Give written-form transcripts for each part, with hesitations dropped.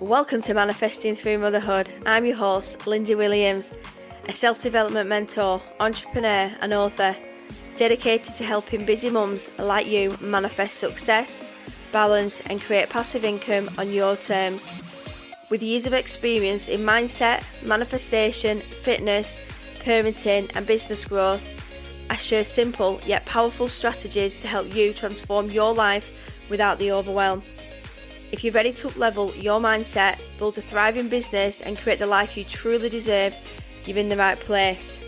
Welcome to Manifesting Through Motherhood. I'm your host, Lindsay Williams, a self-development mentor, entrepreneur and author, dedicated to helping busy mums like you manifest success, balance and create passive income on your terms. With years of experience in mindset, manifestation, fitness, parenting and business growth, I share simple yet powerful strategies to help you transform your life without the overwhelm. If you're ready to up-level your mindset, build a thriving business and create the life you truly deserve, you're in the right place.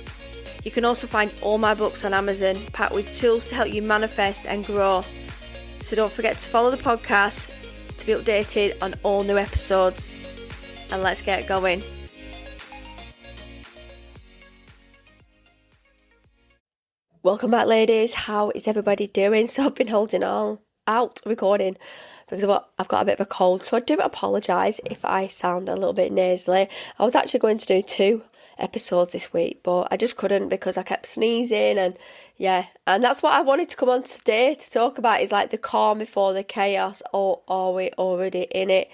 You can also find all my books on Amazon, packed with tools to help you manifest and grow. So don't forget to follow the podcast to be updated on all new episodes. And let's get going. Welcome back, ladies. How is everybody doing? So I've been holding out recording because I've got a bit of a cold, so I do apologise if I sound a little bit nasally. I was actually going to do 2 episodes this week, but I just couldn't because I kept sneezing and that's what I wanted to come on today to talk about, is like the calm before the chaos, or are we already in it?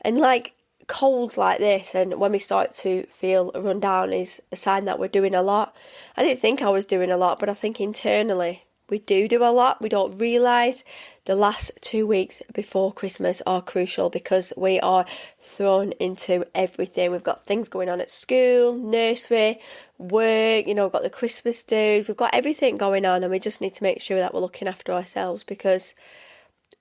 And like colds like this, and when we start to feel run down, is a sign that we're doing a lot. I didn't think I was doing a lot, but I think internally we do a lot. We don't realise the last 2 weeks before Christmas are crucial because we are thrown into everything. We've got things going on at school, nursery, work, we've got the Christmas dues, we've got everything going on, and we just need to make sure that we're looking after ourselves because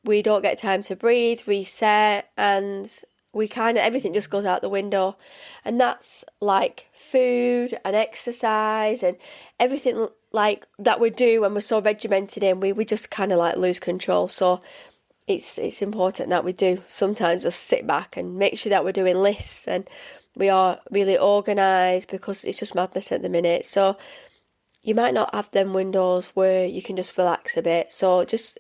we don't get time to breathe, reset, and everything just goes out the window. And that's like food and exercise and everything like that we do when we're so regimented in, we just kind of like lose control. So it's important that we do sometimes just sit back and make sure that we're doing lists and we are really organised, because it's just madness at the minute. So you might not have them windows where you can just relax a bit. So just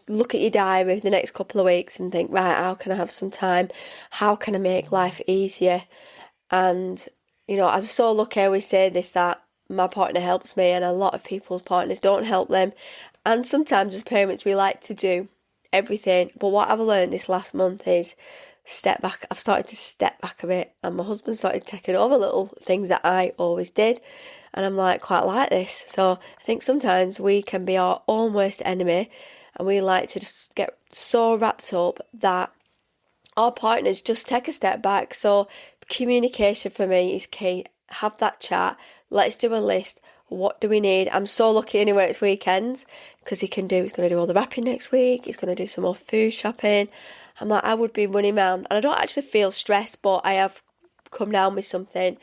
look at your diary the next couple of weeks and think, right, how can I have some time? How can I make life easier? And, I'm so lucky, I always say this, that my partner helps me, and a lot of people's partners don't help them. And sometimes as parents, we like to do everything. But what I've learned this last month is step back. I've started to step back a bit, and my husband started taking over little things that I always did. And I'm quite like this. So I think sometimes we can be our own worst enemy, and we like to just get so wrapped up that our partners just take a step back. So communication for me is key. Have that chat. Let's do a list. What do we need? I'm so lucky anyway, it's weekends, because he's going to do all the wrapping next week. He's going to do some more food shopping. I would be running around, and I don't actually feel stressed, but I have come down with something.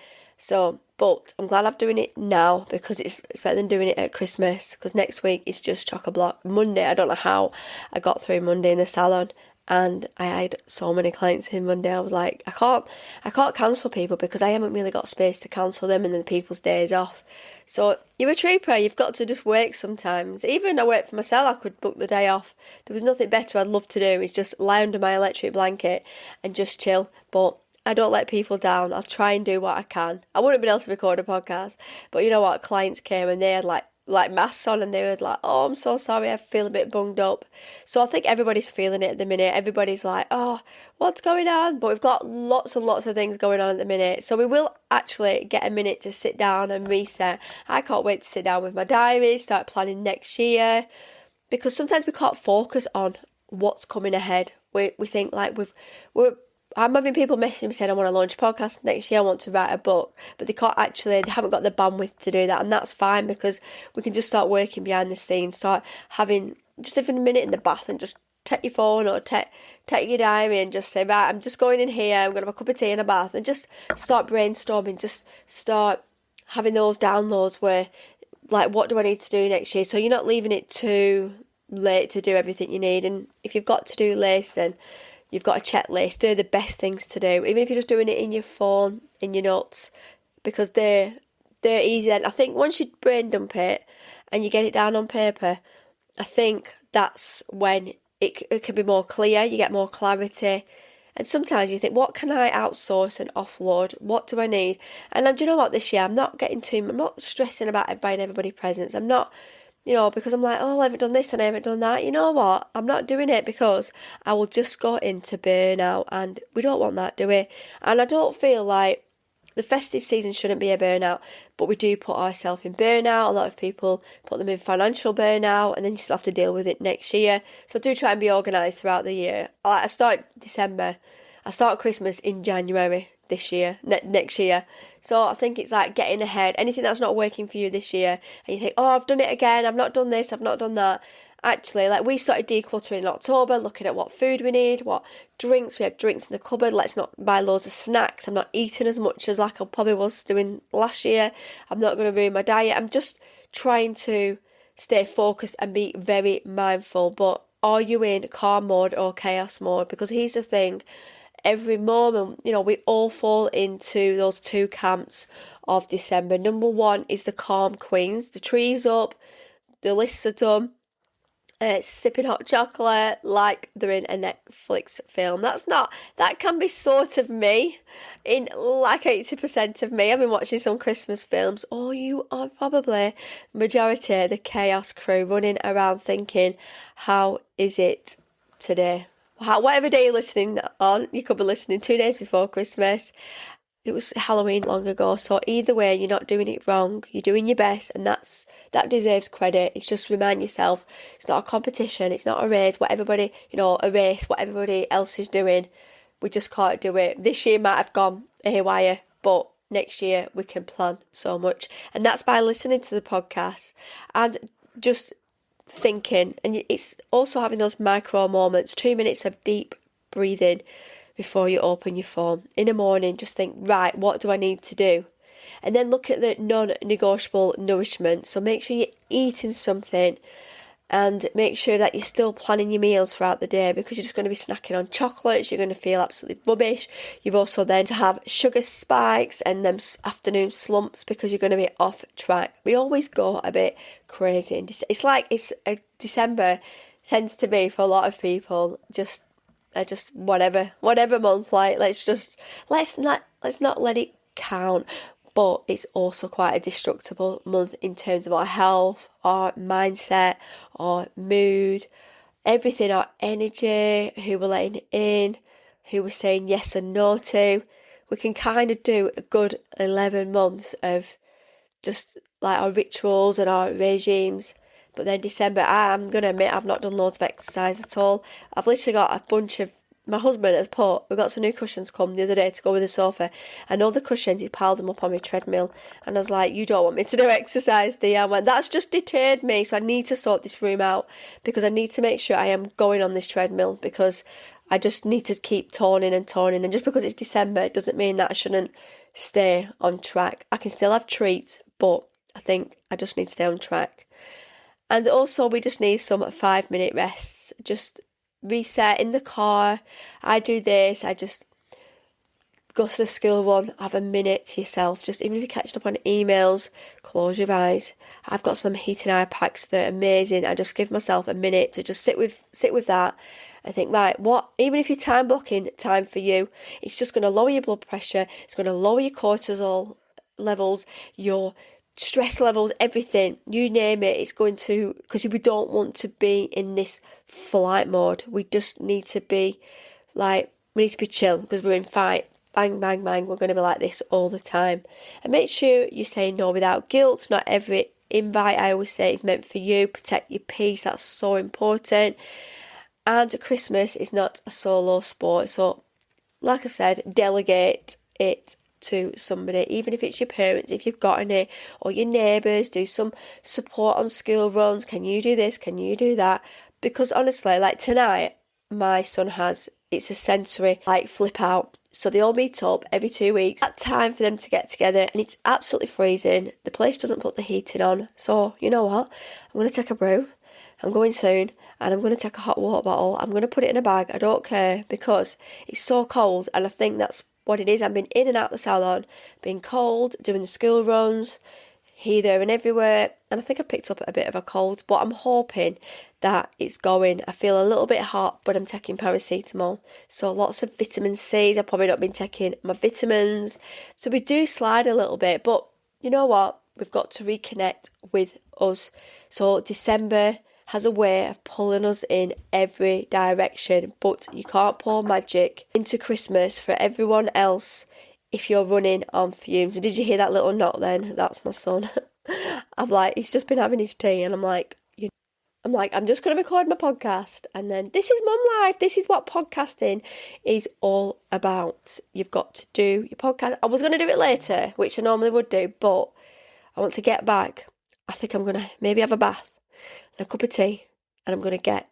But I'm glad I'm doing it now, because it's better than doing it at Christmas, because next week is just chock-a-block. Monday, I don't know how I got through Monday in the salon, and I had so many clients in Monday. I was like, I can't cancel people because I haven't really got space to cancel them and then people's days off. So you're a trooper, you've got to just work sometimes. Even I work for myself, I could book the day off. There was nothing better I'd love to do is just lie under my electric blanket and just chill. But I don't let people down. I'll try and do what I can. I wouldn't have been able to record a podcast, but you know what? Clients came and they had like masks on, and they were like, oh, I'm so sorry, I feel a bit bunged up. So I think everybody's feeling it at the minute. Everybody's like, oh, what's going on? But we've got lots and lots of things going on at the minute. So we will actually get a minute to sit down and reset. I can't wait to sit down with my diary, start planning next year, because sometimes we can't focus on what's coming ahead. We think like I'm having people messaging me saying I want to launch a podcast next year, I want to write a book, but they haven't got the bandwidth to do that, and that's fine, because we can just start working behind the scenes, start having just even a minute in the bath and just take your phone or take your diary and just say, right, I'm just going in here, I'm going to have a cup of tea and a bath, and just start brainstorming, just start having those downloads where, like, what do I need to do next year? So you're not leaving it too late to do everything you need. And if you've got to-do lists and you've got a checklist, they're the best things to do, even if you're just doing it in your phone, in your notes, because they're easy. Then I think once you brain dump it and you get it down on paper, I think that's when it can be more clear, you get more clarity. And sometimes you think, what can I outsource and offload? What do I need? And do you know what, this year I'm not stressing about buying everybody presents. I'm not because I'm like, oh, I haven't done this and I haven't done that. You know what? I'm not doing it because I will just go into burnout, and we don't want that, do we? And I don't feel like the festive season shouldn't be a burnout, but we do put ourselves in burnout. A lot of people put them in financial burnout, and then you still have to deal with it next year. So I do try and be organised throughout the year. Like I start December, I start Christmas in January this year, next year. So I think it's like getting ahead. Anything that's not working for you this year, and you think, oh, I've done it again. I've not done this. I've not done that. Actually, like we started decluttering in October, looking at what food we need, what drinks. We had drinks in the cupboard. Let's not buy loads of snacks. I'm not eating as much as like I probably was doing last year. I'm not going to ruin my diet. I'm just trying to stay focused and be very mindful. But are you in calm mode or chaos mode? Because here's the thing, every moment, we all fall into those two camps of December. Number one is the calm queens. The tree's up, the lists are done, sipping hot chocolate like they're in a Netflix film. That can be sort of me, in like 80% of me. I've been watching some Christmas films. Or you are probably majority the chaos crew running around thinking, how is it today? Whatever day you're listening on, you could be listening 2 days before Christmas. It was Halloween long ago, so either way, you're not doing it wrong. You're doing your best, and that deserves credit. It's just remind yourself, it's not a competition, it's not a race. What everybody else is doing, we just can't do it. This year might have gone haywire, but next year we can plan so much, and that's by listening to the podcast and just thinking. And it's also having those micro moments, 2 minutes of deep breathing before you open your phone. In the morning, just think, right, what do I need to do? And then look at the non-negotiable nourishment. So make sure you're eating something, and make sure that you're still planning your meals throughout the day, because you're just going to be snacking on chocolates. You're going to feel absolutely rubbish. You've also then to have sugar spikes and them afternoon slumps because you're going to be off track. We always go a bit crazy. It's like December tends to be for a lot of people just whatever month. Like let's not let it count. But it's also quite a destructible month in terms of our health, our mindset, our mood, everything, our energy, who we're letting in, who we're saying yes and no to. We can kind of do a good 11 months of just like our rituals and our regimes. But then December, I'm going to admit I've not done loads of exercise at all. I've literally got a bunch of, my husband has put, we got some new cushions come the other day to go with the sofa, and all the cushions, he piled them up on my treadmill, and I was like, you don't want me to do exercise, do you? I went, that's just deterred me, so I need to sort this room out, because I need to make sure I am going on this treadmill, because I just need to keep toning, and just because it's December, it doesn't mean that I shouldn't stay on track. I can still have treats, but I think I just need to stay on track. And also we just need some 5-minute rests, just reset in the car. I do this, I just go to the school run, have a minute to yourself, just even if you're catching up on emails, close your eyes. I've got some heating eye packs that are amazing. I just give myself a minute to just sit with that and think, right, even if you're time blocking time for you, it's just going to lower your blood pressure, it's going to lower your cortisol levels, your stress levels, everything, you name it, it's going to, because we don't want to be in this flight mode. We just need to be we need to be chill, because we're in fight, bang, bang, bang. We're going to be like this all the time. And make sure you say no without guilt. Not every invite, I always say, is meant for you. Protect your peace, that's so important. And Christmas is not a solo sport, so like I said, delegate it to somebody, even if it's your parents, if you've got any, or your neighbours. Do some support on school runs. Can you do this? Can you do that? Because honestly, like tonight, my son it's a sensory flip out, so they all meet up every 2 weeks. That time for them to get together, and it's absolutely freezing. The place doesn't put the heating on, so you know what, I'm going to take a brew. I'm going soon, and I'm going to take a hot water bottle. I'm going to put it in a bag. I don't care, because it's so cold, and I think that's what it is. I've been in and out the salon, being cold, doing the school runs, here, there and everywhere, and I think I picked up a bit of a cold, but I'm hoping that it's going. I feel a little bit hot, but I'm taking paracetamol, so lots of vitamin C's. I've probably not been taking my vitamins, so we do slide a little bit, but you know what? we've got to reconnect with us. So December has a way of pulling us in every direction, but you can't pour magic into Christmas for everyone else if you're running on fumes. And did you hear that little knock then? That's my son. I'm like, he's just been having his tea, and I'm just going to record my podcast, and then this is mum life. This is what podcasting is all about. You've got to do your podcast. I was going to do it later, which I normally would do, but I want to get back. I think I'm going to maybe have a bath and a cup of tea, and I'm going to get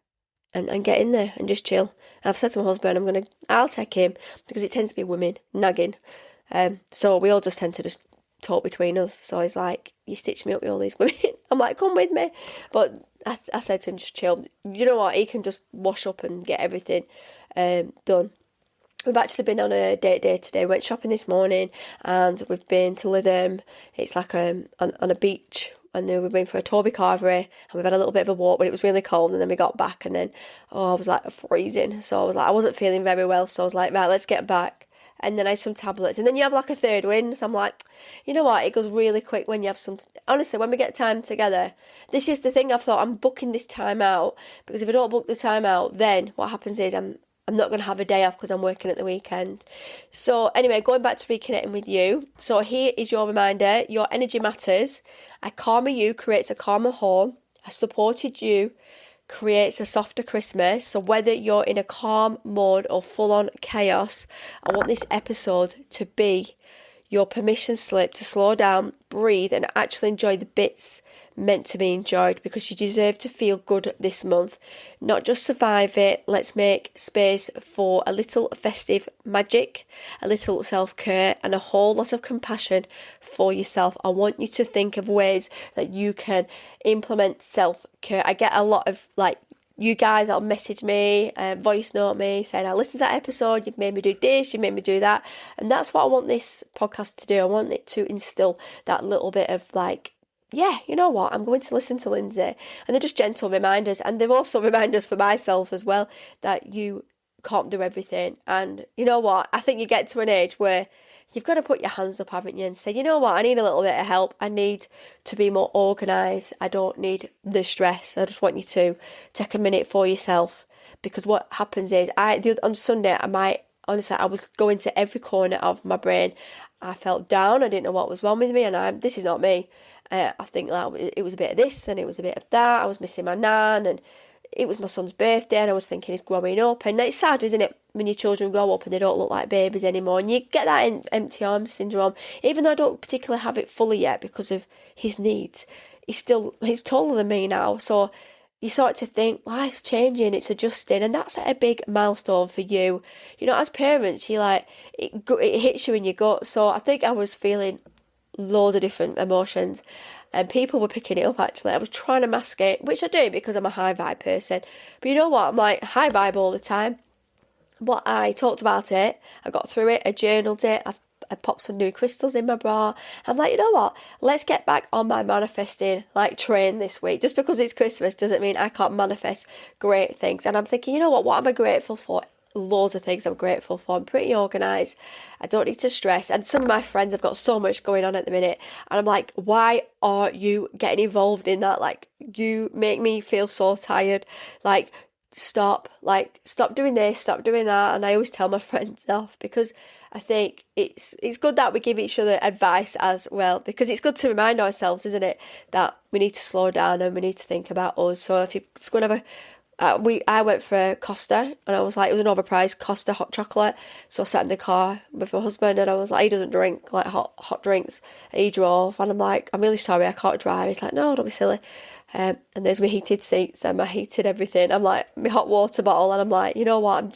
in there and just chill. I've said to my husband, I'll take him, because it tends to be women nagging. So we all just tend to just talk between us. So he's like, you stitch me up with all these women. I'm like, come with me. But I said to him, just chill. You know what? He can just wash up and get everything done. We've actually been on a date day today. We went shopping this morning, and we've been to Lytham. It's like on a beach. And then we went for a Toby Carvery, and we've had a little bit of a walk, but it was really cold. And then we got back, and then I was like freezing. So I was like, I wasn't feeling very well. So I was like, right, let's get back. And then I had some tablets, and then you have like a third wind. So I'm like, you know what? It goes really quick when you have some. Honestly, when we get time together, this is the thing. I've thought, I'm booking this time out, because if I don't book the time out, then what happens is I'm not going to have a day off because I'm working at the weekend. So anyway, going back to reconnecting with you. So here is your reminder. Your energy matters. A calmer you creates a calmer home. A supported you creates a softer Christmas. So whether you're in a calm mode or full-on chaos, I want this episode to be your permission slip to slow down, breathe, and actually enjoy the bits meant to be enjoyed, because you deserve to feel good this month. Not just survive it. Let's make space for a little festive magic, a little self-care, and a whole lot of compassion for yourself. I want you to think of ways that you can implement self-care. I get a lot of you guys that'll message me, voice note me, saying, I listened to that episode, you've made me do this, you made me do that. And that's what I want this podcast to do. I want it to instill that little bit of yeah, you know what, I'm going to listen to Lindsay. And they're just gentle reminders. And they're also reminders for myself as well, that you can't do everything. And you know what, I think you get to an age where you've got to put your hands up, haven't you, and say, you know what, I need a little bit of help. I need to be more organised. I don't need the stress. I just want you to take a minute for yourself. Because what happens is, on Sunday, I was going to every corner of my brain. I felt down. I didn't know what was wrong with me, and this is not me. I think that it was a bit of this and it was a bit of that. I was missing my nan, and it was my son's birthday, and I was thinking he's growing up. And it's sad, isn't it, when your children grow up and they don't look like babies anymore, and you get that empty arms syndrome. Even though I don't particularly have it fully yet because of his needs, he's taller than me now. So you start to think life's changing, it's adjusting, and that's a big milestone for you. You know, as parents, it hits you in your gut. So I think I was feeling loads of different emotions, and people were picking it up. Actually, I was trying to mask it, which I do because I'm a high vibe person. But you know what, I'm like high vibe all the time. But I talked about it, I got through it, I journaled it, I popped some new crystals in my bra. I'm like, you know what, let's get back on my manifesting train this week. Just because it's Christmas doesn't mean I can't manifest great things. And I'm thinking, you know what am I grateful for? Loads of things I'm grateful for. I'm pretty organised. I don't need to stress. And some of my friends have got so much going on at the minute, and I'm like, why are you getting involved in that? You make me feel so tired. Stop doing this, stop doing that. And I always tell my friends off, because I think it's good that we give each other advice as well, because it's good to remind ourselves, isn't it, that we need to slow down and we need to think about us. So if you're going to have I went for Costa, and I was like, it was an overpriced Costa hot chocolate. So I sat in the car with my husband, and I was like, he doesn't drink hot drinks, and he drove, and I'm like, I'm really sorry, I can't drive. He's like, no, don't be silly. And there's my heated seats and my heated everything. I'm like, my hot water bottle, and I'm like, you know what,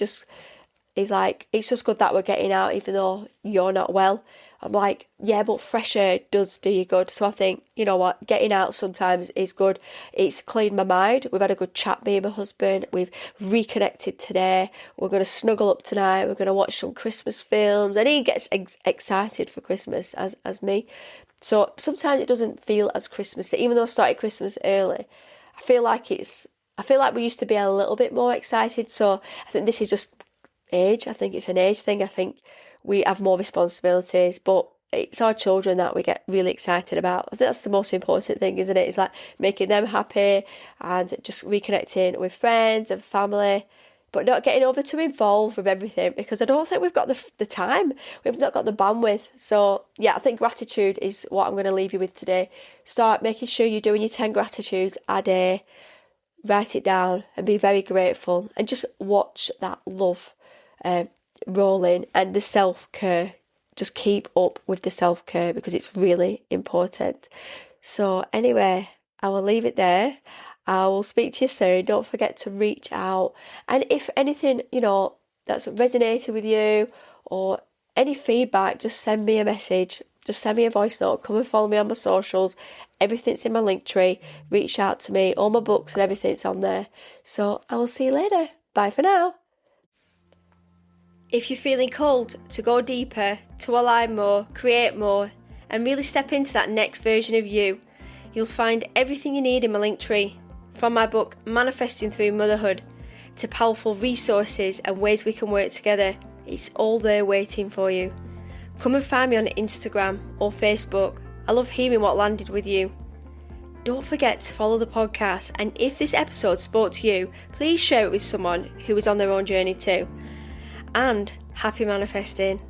he's like, it's just good that we're getting out even though you're not well. I'm like, yeah, but fresh air does do you good. So I think, you know what, getting out sometimes is good. It's cleaned my mind. We've had a good chat, me and my husband. We've reconnected today. We're going to snuggle up tonight. We're going to watch some Christmas films. And he gets excited for Christmas as me. So sometimes it doesn't feel as Christmassy. Even though I started Christmas early, I feel like we used to be a little bit more excited. So I think this is just age. I think it's an age thing. I think we have more responsibilities, but it's our children that we get really excited about. I think that's the most important thing, isn't it? It's like making them happy and just reconnecting with friends and family, but not getting over too involved with everything, because I don't think we've got the time. We've not got the bandwidth. So yeah, I think gratitude is what I'm going to leave you with today. Start making sure you're doing your 10 gratitudes a day. Write it down and be very grateful, and just watch that love rolling, and the self-care. Just keep up with the self-care, because it's really important. So anyway, I will leave it there. I will speak to you soon. Don't forget to reach out. And if anything, that's resonated with you, or any feedback, just send me a message. Just send me a voice note. Come and follow me on my socials. Everything's in my link tree. Reach out to me. All my books and everything's on there. So I will see you later. Bye for now. If you're feeling called to go deeper, to align more, create more, and really step into that next version of you, you'll find everything you need in my link tree. From my book, Manifesting Through Motherhood, to powerful resources and ways we can work together. It's all there waiting for you. Come and find me on Instagram or Facebook. I love hearing what landed with you. Don't forget to follow the podcast, and if this episode spoke to you, please share it with someone who is on their own journey too. And happy manifesting.